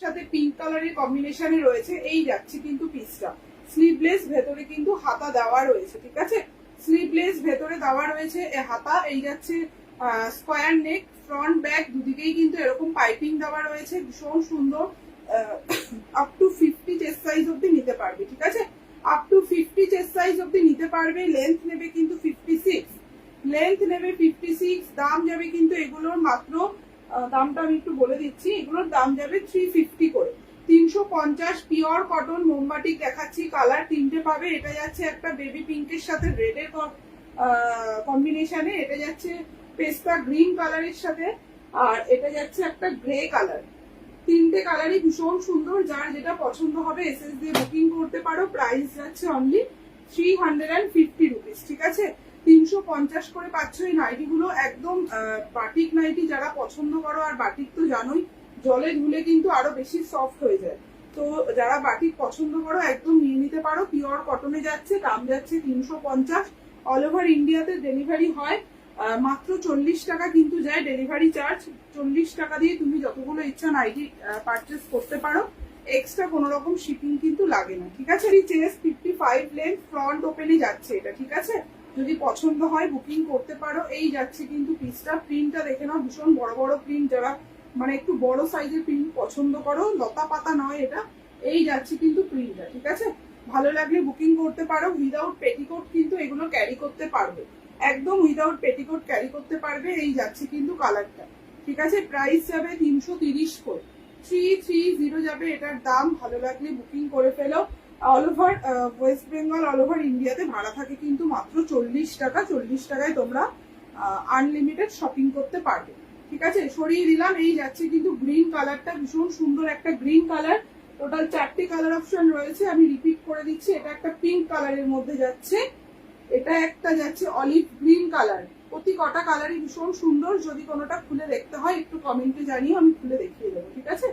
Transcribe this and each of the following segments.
সাথে পিঙ্ক কালারের কম্বিনেশনে রয়েছে। এই যাচ্ছে কিন্তু পিসটা স্লিভলেস, ভেতরে কিন্তু হাতা দেওয়া রয়েছে। ঠিক আছে, স্লিভলেস ভেতরে দেওয়া রয়েছে হাতা। এই যাচ্ছে স্কোয়ার নেক, ফ্রন্ট ব্যাক দুদিকেই কিন্তু এরকম পাইপিং দেওয়া রয়েছে, ভীষণ সুন্দর। আপ টু 50 চেস্ট সাইজ অব্দি নিতে পারবে। ঠিক আছে, আপ টু 50 চেস্ট সাইজ অব্দি নিতে পারবে। লেন্থ নেবে কিন্তু 56, লেন্থ নেবে 56। দাম যাবে কিন্তু এগুলোর মাত্র, দামটা আমি একটু বলে দিচ্ছি, এগুলোর দাম যাবে 350 করে, 350। পিওর কটন মোমবাটিক দেখাচ্ছি, কালার তিনটে পাবে। এটা যাচ্ছে একটা বেবি পিঙ্কের সাথে রেডের কম্বিনেশনে, এটা যাচ্ছে পেস্তা গ্রিন কালারের সাথে, আর এটা যাচ্ছে একটা গ্রে কালার। তিনটে কালারই ভীষণ সুন্দর, যার যেটা পছন্দ হবে এসএস দিয়ে বুকিং করতে পারো। প্রাইস যাচ্ছে অনলি 350 রুপিস। ঠিক আছে, 350 করে পাচ্ছ এই নাইটি গুলো। একদম বাটিক নাইটি যারা পছন্দ করো, আর বাটিক তো জানোই জলে ধুলে কিন্তু আরো বেশি সফট হয়ে যায়, তো যারা বাটিক পছন্দ করো একদম নিয়ে নিতে পারো। পিওর কটনে যাচ্ছে, দাম যাচ্ছে 350। অল ওভার ইন্ডিয়াতে ডেলিভারি হয়, মাত্র 40 টাকা কিন্তু যায় ডেলিভারি চার্জ। 40 টাকা দিয়ে তুমি যতগুলো ইচ্ছা নাইটি পারচেস করতে পারো, এক্সট্রা কোনো রকম শিপিং কিন্তু লাগে না। ঠিক আছে, চেস্ট 55 লেন্থ, ফ্রন্ট ওপেনে যাচ্ছে এটা। ঠিক আছে, যদি পছন্দ হয় বুকিং করতে পারো। এই যাচ্ছে কিন্তু পিসটা, প্রিন্টটা দেখে নাও, ভীষণ বড় বড় প্রিন্ট, যারা মানে একটু বড় সাইজের প্রিন্ট পছন্দ করো, লতা পাতা নয় এটা। এই যাচ্ছে কিন্তু প্রিন্টটা। ঠিক আছে, ভালো লাগলে বুকিং করতে পারো। উইদাউট পেটিকোট কিন্তু এগুলো ক্যারি করতে পারবে, একদম উইদাউট পেটিকোট ক্যারি করতে পারবে। এই যাচ্ছে কিন্তু কালারটা। ঠিক আছে, প্রাইস যাবে 330 করে, 330 যাবে এটার দাম। ভালো লাগলে বুকিং করে ফেলো। All over West Bengal, all over ইন্ডিয়াতে ভাড়া থাকে কিন্তু মাত্র 40 টাকা। 40 টাকায় তোমরা আনলিমিটেড শপিং করতে পারবে। ঠিক আছে, সরিয়ে দিলাম। এই যাচ্ছে কিন্তু গ্রিন কালারটা, ভীষণ সুন্দর একটা গ্রিন কালার। টোটাল 4টে কালার অপশন রয়েছে, আমি রিপিট করে দিচ্ছি। এটা একটা পিঙ্ক কালারের মধ্যে যাচ্ছে, এটা একটা যাচ্ছে অলিভ গ্রিন কালার। প্রতি কটা কালারই ভীষণ সুন্দর। যদি কোনোটা খুলে দেখতে হয় একটু কমেন্টে জানিও, আমি খুলে দেখিয়ে দেবো। ঠিক আছে,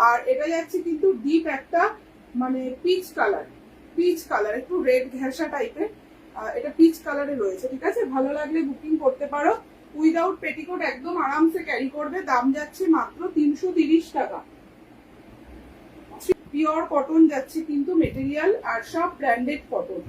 আর এটা যাচ্ছে কিন্তু ডিপ একটা মানে পিচ কালার, পিচ কালার একটু রেড ঘেঁষা টাইপের, এটা পিচ কালারে রয়েছে। ঠিক আছে, ভালো লাগলে বুকিং করতে পারো। উইদাউট পেটিকোট একদম আরামসে ক্যারি করবে। দাম যাচ্ছে মাত্র 330 টাকা। পিওর কটন যাচ্ছে কিন্তু মেটেরিয়াল, আর সব ব্র্যান্ডেড কটন।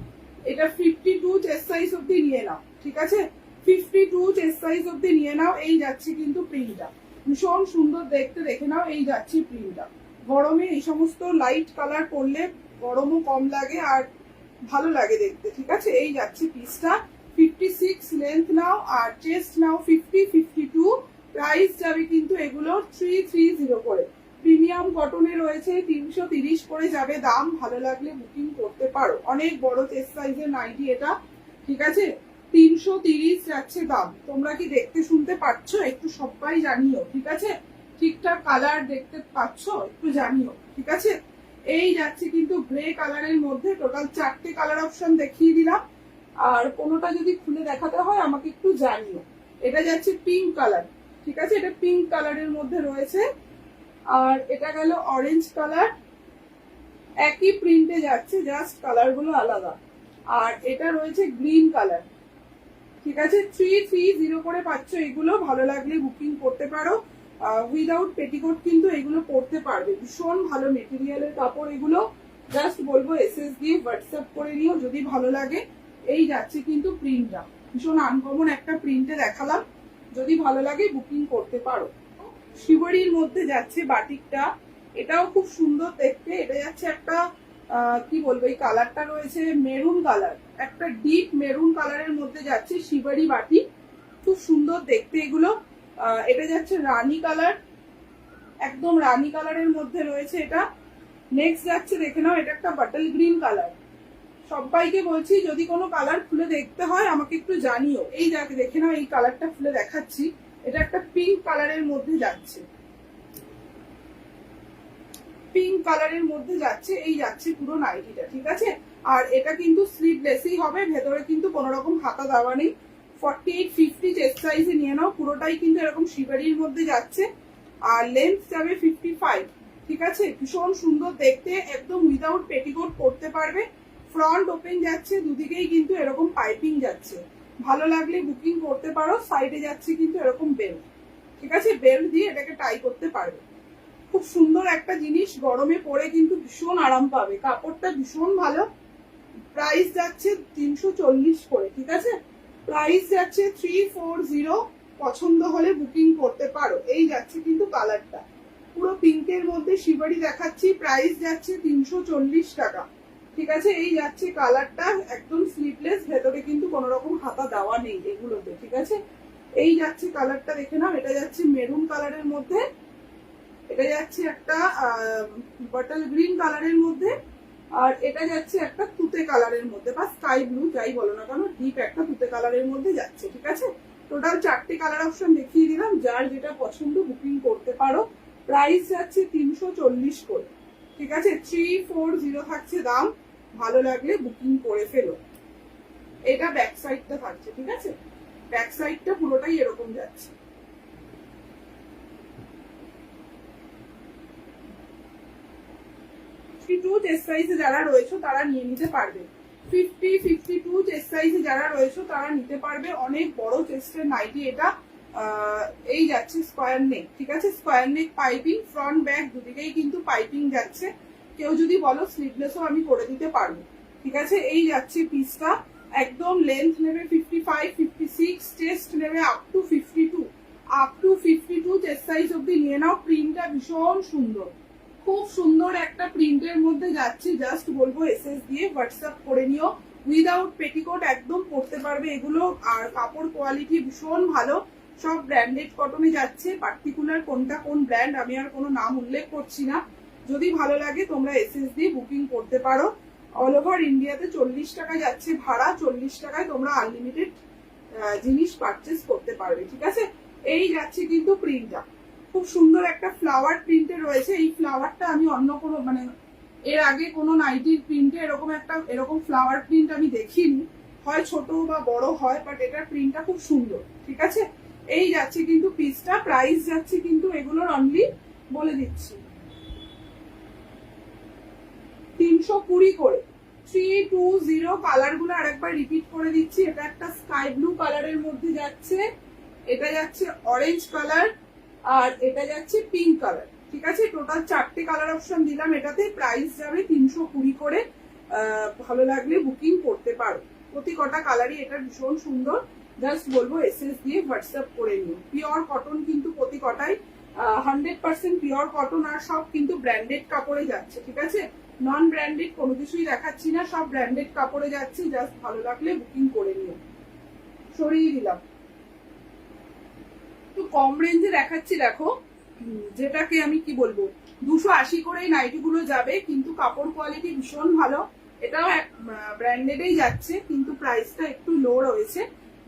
এটা 52 চেস্ট সাইজ অব্দি নিয়ে নাও। ঠিক আছে, 52 চেস্ট সাইজ অব্দি নিয়ে নাও। এই যাচ্ছে কিন্তু প্রিন্টটা, ভীষণ সুন্দর দেখতে, দেখে নাও। এই যাচ্ছে প্রিন্টটা, গরমে এই সমস্ত লাইট কালার করলে গরমও কম লাগে আর ভালো লাগে দেখতে। ঠিক আছে, এই যাচ্ছে পিসটা। 56 লেন্থ নাও, আর চেস্ট নাও 50, 52। প্রাইস যাবে কিন্তু এগুলো 330 করে। প্রিমিয়াম কটনে রয়েছে, 330 করে যাবে দাম। ভালো লাগলে বুকিং করতে পারো। অনেক বড় চেস্ট সাইজের নাইটি এটা। ঠিক আছে, 330 যাচ্ছে দাম। তোমরা কি দেখতে শুনতে পাচ্ছ? একটু সবাই জানিও। ঠিক আছে, ঠিকঠাক কালার দেখতে পাচ্ছ একটু জানিও। ঠিক আছে, এই যাচ্ছে কিন্তু গ্রে কালারের মধ্যে। টোটাল 4টে কালার অপশন দেখিয়ে দিলাম, আর কোনোটা যদি খুলে দেখাতে হয় আমাকে একটু জানিও। এটা যাচ্ছে পিঙ্ক কালার। ঠিক আছে, এটা পিঙ্ক কালারের মধ্যে রয়েছে, আর এটা গেল অরেঞ্জ কালার। একই প্রিন্টে যাচ্ছে, জাস্ট কালার গুলো আলাদা। আর এটা রয়েছে গ্রিন কালার। ঠিক আছে, 330 করে পাচ্ছ এগুলো। ভালো লাগলে বুকিং করতে পারো। উইদাউট পেটিকোট কিন্তু এগুলো পরতে পারবে। ভীষণ ভালো মেটেরিয়ালের কাপড় এগুলো। জাস্ট বলবো এসএস দিয়ে হোয়াটসঅ্যাপ করে নিও যদি ভালো লাগে। এই যাচ্ছে কিন্তু প্রিন্টটা, ভীষণ আনকমন একটা প্রিন্টে দেখালাম। যদি ভালো লাগে বুকিং করতে পারো। শিবরির মধ্যে যাচ্ছে বাটিকটা, এটাও খুব সুন্দর দেখতে। এটা যাচ্ছে একটা কি বলবো, এই কালারটা রয়েছে মেরুন কালার, একটা ডিপ মেরুন কালারের মধ্যে যাচ্ছে শিবরি বাটিক, খুব সুন্দর দেখতে এগুলো। এটা যাচ্ছে রানী কালার, একদম রানী কালারের মধ্যে রয়েছে এটা। নেক্সট যাচ্ছে দেখে নাও, এটা একটা বাটল গ্রিন কালার। সবাইকে বলছি যদি কোনো কালার খুলে দেখতে হয় আমাকে একটু জানিও। এই দেখে নাও, এই কালারটা খুলে দেখাচ্ছি। এটা একটা পিঙ্ক কালারের মধ্যে যাচ্ছে, পিঙ্ক কালারের মধ্যে যাচ্ছে। এই যাচ্ছে পুরো নাইটিটা। ঠিক আছে, আর এটা কিন্তু স্লিভলেসই হবে, ভেতরে কিন্তু কোনো রকম হাতা দেওয়া নেই। 48, 50 চেস্ট সাইজে নিয়ে নাও। পুরোটাই কিন্তু এরকম শিবারির মধ্যে যাচ্ছে, আর লেন্থ যাবে 55। ঠিক আছে, ভীষণ সুন্দর দেখতে, একদম উইদাউট পেটিকোট পরতে পারবে। ফ্রন্ট ওপেন যাচ্ছে, দুদিকেই কিন্তু এরকম পাইপিং যাচ্ছে। ভালো লাগলে বুকিং করতে পারো। সাইডে যাচ্ছে কিন্তু এরকম বেল্ট। ঠিক আছে, বেল্ট দিয়ে এটাকে টাই করতে পারবে। খুব সুন্দর একটা জিনিস, গরমে পরে কিন্তু ভীষণ আরাম পাবে, কাপড়টা ভীষণ ভালো। প্রাইস যাচ্ছে 340 করে, ঠিক আছে? প্রাইস যাচ্ছে 340। পছন্দ হলে বুকিং করতে পারো। এই যাচ্ছে কিন্তু কালারটা পুরো পিঙ্কের মধ্যে শিবারি দেখাচ্ছি, প্রাইস যাচ্ছে 340 টাকা, ঠিক আছে? এই যাচ্ছে কালারটা, একদম স্লিভলেস, ভেতরে কিন্তু কোনো রকম হাতা দেওয়া নেই এগুলোতে, ঠিক আছে? এই যাচ্ছে কালারটা, দেখে নাও। এটা যাচ্ছে মেরুন কালারের মধ্যে, এটা যাচ্ছে একটা বটল গ্রিন কালারের মধ্যে, আর এটা যাচ্ছে একটা তুতে কালারের মধ্যে বা স্কাই ব্লু, যাই বলো না কেন, ডিপ একটা তুতে কালারের মধ্যে যাচ্ছে, ঠিক আছে? টোটাল 4টে কালার অপশন দেখিয়ে দিলাম, যার যেটা পছন্দ বুকিং করতে পারো। প্রাইস যাচ্ছে 340 করে, ঠিক আছে? 340 থাকছে দাম, ভালো লাগলে বুকিং করে ফেলো। এটা ব্যাক সাইডটা থাকছে, ঠিক আছে? ব্যাক সাইডটা পুরোটাই এরকম যাচ্ছে। 52 চেস্ট সাইজে যারা রয়েছে তারা নিয়ে নিতে পারবে। 50, 52 চেস্ট সাইজে যারা রয়েছে তারা নিতে পারবে। অনেক বড় চেস্টের নাইটি এটা। এই যাচ্ছে স্কোয়ার নেক, ঠিক আছে? স্কোয়ার নেক পাইপিং, ফ্রন্ট ব্যাক দুদিকেই কিন্তু পাইপিং যাচ্ছে। কেউ যদি বলো স্লিভলেসও আমি করে দিতে পারবো, ঠিক আছে? এই যাচ্ছে পিসটা, একদম লেন্থ নেবে 55, 56, চেস্ট নেবে আপ টু 52 চেস্ট সাইজ অব্দি নিয়ে নাও। প্রিন্টটা ভীষণ সুন্দর, খুব সুন্দর একটা প্রিন্টের মধ্যে যাচ্ছে। জাস্ট বলবো এসএস দিয়ে হোয়াটসঅ্যাপ করে নিও। উইদাউট পেটিকোট একদম পরতে পারবে এগুলো, আর কাপড় কোয়ালিটি ভীষণ ভালো। সব ব্র্যান্ডেড কটনে যাচ্ছে, পার্টিকুলার কোনটা কোন ব্র্যান্ড আমি আর কোনো নাম উল্লেখ করছি না। যদি ভালো লাগে তোমরা এসএস দিয়ে বুকিং করতে পারো। অল ওভার ইন্ডিয়াতে 40 টাকা যাচ্ছে ভাড়া, 40 টাকায় তোমরা আনলিমিটেড জিনিস পারচেস করতে পারবে, ঠিক আছে? এই যাচ্ছে কিন্তু প্রিন্টটা, খুব সুন্দর একটা ফ্লাওয়ার প্রিন্টে রয়েছে। এই ফ্লাওয়ারটা আমি অন্য কোনো মানে এর আগে কোনো নাইটির প্রিন্টে এরকম ফ্লাওয়ার প্রিন্ট আমি দেখিনি, হয় ছোট বা বড় হয়, বাট এটার প্রিন্টটা খুব সুন্দর, ঠিক আছে? এই যাচ্ছে কিন্তু পিসটা, প্রাইস যাচ্ছে কিন্তু এগুলোর অনলি বলে দিচ্ছি 320 করে। 320 কালার গুলো আরেকবার রিপিট করে দিচ্ছি। এটা একটা স্কাই ব্লু কালারের মধ্যে যাচ্ছে, এটা যাচ্ছে অরেঞ্জ কালার, আর এটা যাচ্ছে পিঙ্ক কালার, ঠিক আছে? টোটাল 4টে কালার অপশন দিলাম এটাতে। প্রাইস যাবে 320 করে। ভালো লাগলে বুকিং করতে পারো। প্রতি কটা কালারই এটা ভীষণ সুন্দর। জাস্ট বলবো এসএস দিয়ে হোয়াটসঅ্যাপ করে নিও। পিওর কটন কিন্তু প্রতি কটাই, 100% পিওর কটন, আর সব কিন্তু ব্র্যান্ডেড কাপড়ে যাচ্ছে, ঠিক আছে? নন ব্র্যান্ডেড কোনো কিছুই দেখাচ্ছি না, সব ব্র্যান্ডেড কাপড়ে যাচ্ছে। জাস্ট ভালো লাগলে বুকিং করে নিও। সরিয়ে দিলাম। একটু কম রেঞ্জে দেখাচ্ছি, দেখো, যেটাকে আমি কি বলবো, 280 করে নাইটি গুলো যাবে, কিন্তু কাপড় কোয়ালিটি ভীষণ ভালো। এটাও ব্র্যান্ডেডেই যাচ্ছে, কিন্তু প্রাইসটা একটু লো রয়েছে।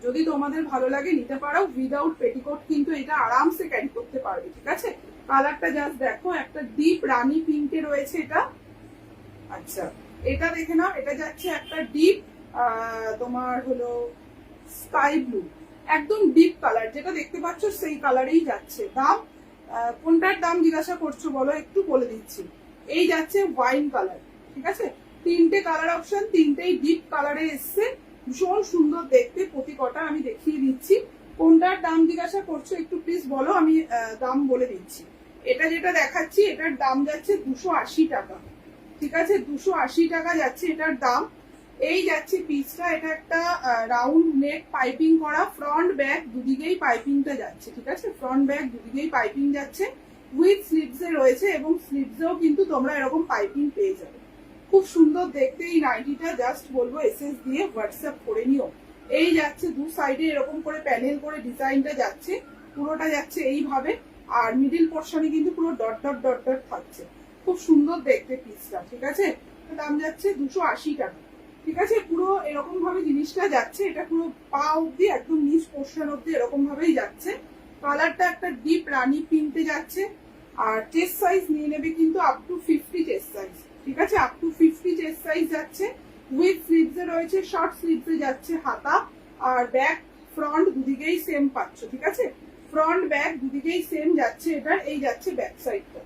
যদি তোমাদের ভালো লাগে নিতে পারো। উইদাউট পেটিকোট কিন্তু এটা আরামসে ক্যারি করতে পারবে, ঠিক আছে? কালারটা জাস্ট দেখো, একটা ডিপ রানী পিঙ্কে রয়েছে এটা। আচ্ছা, এটা দেখে নাও, এটা যাচ্ছে একটা ডিপ তোমার হলো স্কাই ব্লু, একদম ডিপ কালার, যেটা দেখতে পাচ্ছ সেই কালারেই যাচ্ছে। দাম কোনটার দাম জিজ্ঞাসা করছো বলো, একটু বলে দিচ্ছি। এই যাচ্ছে ওয়াইন কালার, ঠিক আছে? 3টে কালার অপশন, 3টেই ডিপ কালারে এসছে, ভীষণ সুন্দর দেখতে। প্রতি কটা আমি দেখিয়ে দিচ্ছি। কোনটার দাম জিজ্ঞাসা করছো একটু প্লিজ বলো, আমি দাম বলে দিচ্ছি। এটা যেটা দেখাচ্ছি এটার দাম যাচ্ছে 280 টাকা, ঠিক আছে? 280 টাকা যাচ্ছে এটার দাম। এই যাচ্ছে পিসটা, এটা একটা রাউন্ড নেক পাইপিং করা, ফ্রন্ট ব্যাক দুদিকেই পাইপিংটা যাচ্ছে, ঠিক আছে? ফ্রন্ট ব্যাক দুদিকেই পাইপিং যাচ্ছে, উইথ স্লিভস এ রয়েছে, এবং স্লিভসেও কিন্তু তোমরা এরকম পাইপিং পেয়ে যাবে। খুব সুন্দর দেখতে এই নাইটিটা। জাস্ট বলবো এসএস দিয়ে হোয়াটসঅ্যাপ করে নিও। এই যাচ্ছে দু সাইডে এরকম করে প্যানেল করে ডিজাইনটা যাচ্ছে, পুরোটা যাচ্ছে এইভাবে, আর মিডিল পোর্শনে কিন্তু পুরো ডট ডট ডট ডট থাকছে। খুব সুন্দর দেখতে পিসটা, ঠিক আছে? দাম যাচ্ছে 280 টাকা, ঠিক আছে? পুরো এরকম ভাবে জিনিসটা যাচ্ছে, এটা পুরো পা অব্দি একদম নিচ পোর্শন অব্দি এরকম ভাবেই যাচ্ছে। কালারটা একটা ডিপ রানী পিঙ্কে যাচ্ছে, আর চেস্ট সাইজ নিয়ে নেবে কিন্তু আপ টু 50 চেস্ট সাইজ, ঠিক আছে? আপ টু 50 চেস্ট সাইজ যাচ্ছে। উইথ স্লিভস এ রয়েছে, শর্ট স্লিভস এ যাচ্ছে হাতা, আর ব্যাক ফ্রন্ট দুদিকেই সেম পাচ্ছ, ঠিক আছে? ফ্রন্ট ব্যাক দুদিকেই সেম যাচ্ছে এটার। এই যাচ্ছে ব্যাক সাইডটা,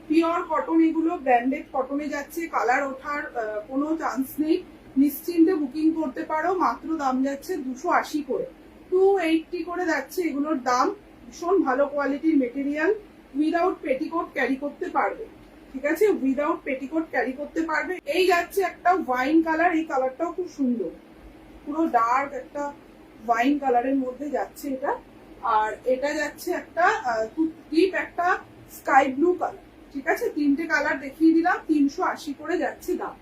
পিওর কটন, এগুলো ব্র্যান্ডেড কটনে যাচ্ছে। কালার ওঠার কোনো চান্স নেই, নিশ্চিন্তে বুকিং করতে পারো। মাত্র দাম যাচ্ছে 280 করে, 280 করে যাচ্ছে এগুলোর দাম। ভীষণ ভালো কোয়ালিটির মেটেরিয়াল, উইদাউট পেটিকোট ক্যারি করতে পারবে, ঠিক আছে, উইদাউট পেটিকোট ক্যারি করতে পারবে। এই যাচ্ছে একটা ওয়াইন কালার, এই কালারটাও খুব সুন্দর, পুরো ডার্ক একটা ওয়াইন কালারের মধ্যে যাচ্ছে এটা। আর এটা যাচ্ছে একটা খুব ডিপ একটা স্কাই ব্লু কালার, ঠিক আছে। তিনটে কালার দেখিয়ে দিলাম, 380 করে যাচ্ছে দাম।